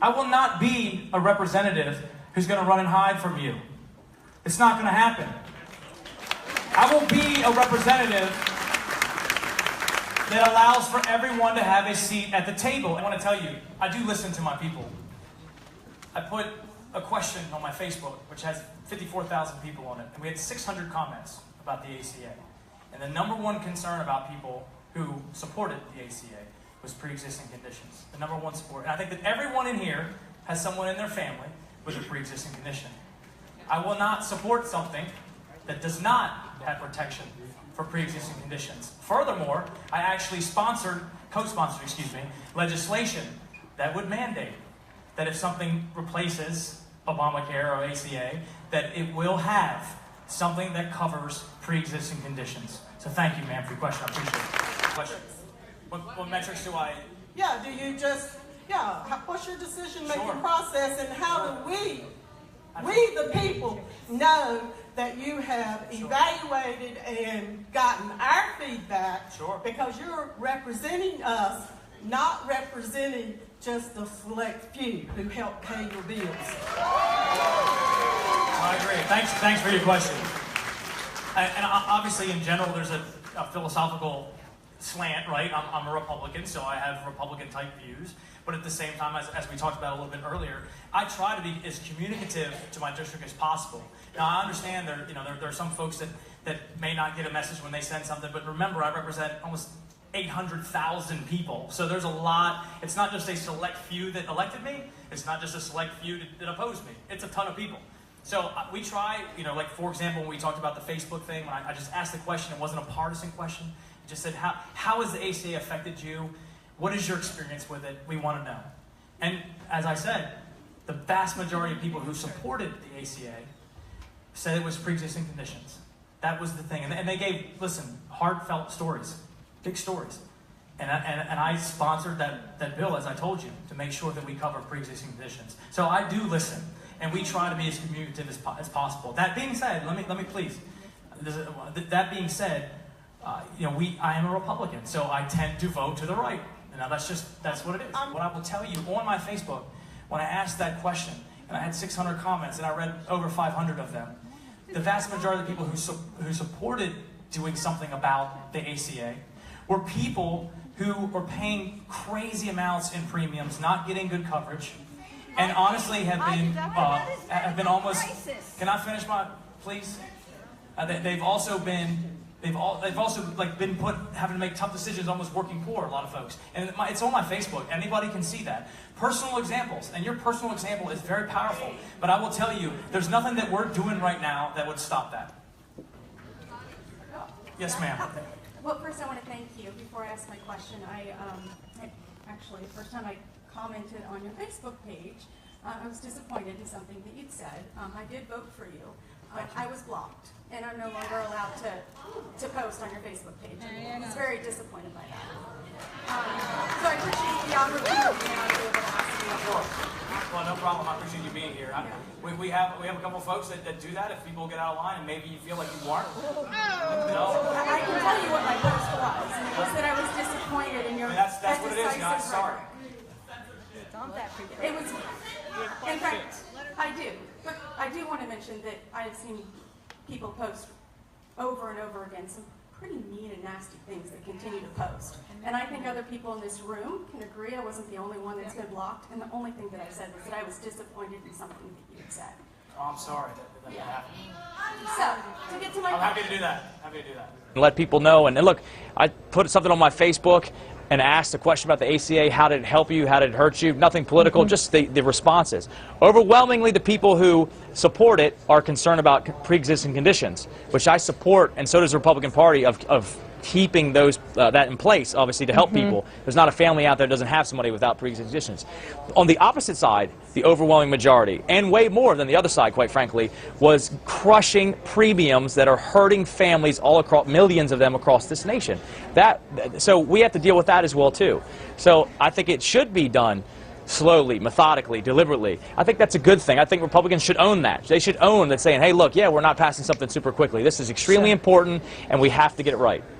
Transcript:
I will not be a representative who's going to run and hide from you. It's not going to happen. I will be a representative that allows for everyone to have a seat at the table. I want to tell you, I do listen to my people. I put a question on my Facebook, which has 54,000 people on it, and we had 600 comments about the ACA. And the number one concern about people who supported the ACA was pre-existing conditions. The number one support. And I think that everyone in here has someone in their family with a pre-existing condition. I will not support something that does not have protection for pre-existing conditions. Furthermore, I actually co-sponsored, legislation that would mandate that if something replaces Obamacare or ACA, that it will have something that covers pre-existing conditions. So thank you, ma'am, for your question. I appreciate it. Question. What metrics do I... Yeah, do you just... Yeah, what's your decision-making process, and how do we the people, know that you have evaluated and gotten our feedback? Because you're representing us, not representing just the select few who help pay your bills. I agree. Thanks for your question. And obviously, in general, there's a philosophical slant, right? I'm a Republican, so I have Republican-type views. But at the same time, as we talked about a little bit earlier, I try to be as communicative to my district as possible. Now, I understand there are some folks that may not get a message when they send something, but remember, I represent almost 800,000 people. So there's a lot. It's not just a select few that elected me. It's not just a select few that opposed me. It's a ton of people. So we try, like for example, when we talked about the Facebook thing, when I just asked the question, it wasn't a partisan question. It just said, how has the ACA affected you? What is your experience with it? We want to know. And as I said, the vast majority of people who supported the ACA said it was pre-existing conditions. That was the thing. And they gave, listen, heartfelt stories, big stories. And I sponsored that bill, as I told you, to make sure that we cover pre-existing conditions. So I do listen, and we try to be as communicative as possible. That being said, let me please. That being said, I am a Republican, so I tend to vote to the right. Now that's what it is. What I will tell you on my Facebook, when I asked that question, and I had 600 comments, and I read over 500 of them, the vast majority of the people who supported doing something about the ACA were people who were paying crazy amounts in premiums, not getting good coverage, and honestly have been almost. Can I finish my, please? They've also been having to make tough decisions, almost working poor, a lot of folks. And it's on my Facebook. Anybody can see that. Personal examples. And your personal example is very powerful. But I will tell you, there's nothing that we're doing right now that would stop that. Yes, ma'am. Well, first I want to thank you. Before I ask my question, actually, the first time I commented on your Facebook page, I was disappointed in something that you'd said. I did vote for you. I was blocked, and I'm no longer allowed to post on your Facebook page. I was very disappointed by that. So I appreciate the opportunity to be able to ask you. Well, no problem. I appreciate you being here. We have a couple folks that do that. If people get out of line and maybe you feel like you weren't. I can tell you what my post was. And it was that I was disappointed in your that's what it is, guys. Sorry. It was, in fact, I do. But I do want to mention that I have seen people post over and over again some pretty mean and nasty things that continue to post. And I think other people in this room can agree I wasn't the only one that's been blocked. And the only thing that I said was that I was disappointed in something that you had said. Oh, I'm sorry that happened. So, to get to my I'm happy to do that. Let people know. And look, I put something on my Facebook and asked a question about the ACA. How did it help you? How did it hurt you? Nothing political, just the responses. Overwhelmingly, the people who support it are concerned about pre-existing conditions, which I support, and so does the Republican Party, of keeping those that in place, obviously, to help people. There's not a family out there that doesn't have somebody without pre-existing conditions. On the opposite side, the overwhelming majority, and way more than the other side, quite frankly, was crushing premiums that are hurting families all across, millions of them across this nation. So we have to deal with that as well, too. So I think it should be done slowly, methodically, deliberately. I think that's a good thing. I think Republicans should own that. They should own that, saying, hey, look, yeah, we're not passing something super quickly. This is extremely important, and we have to get it right.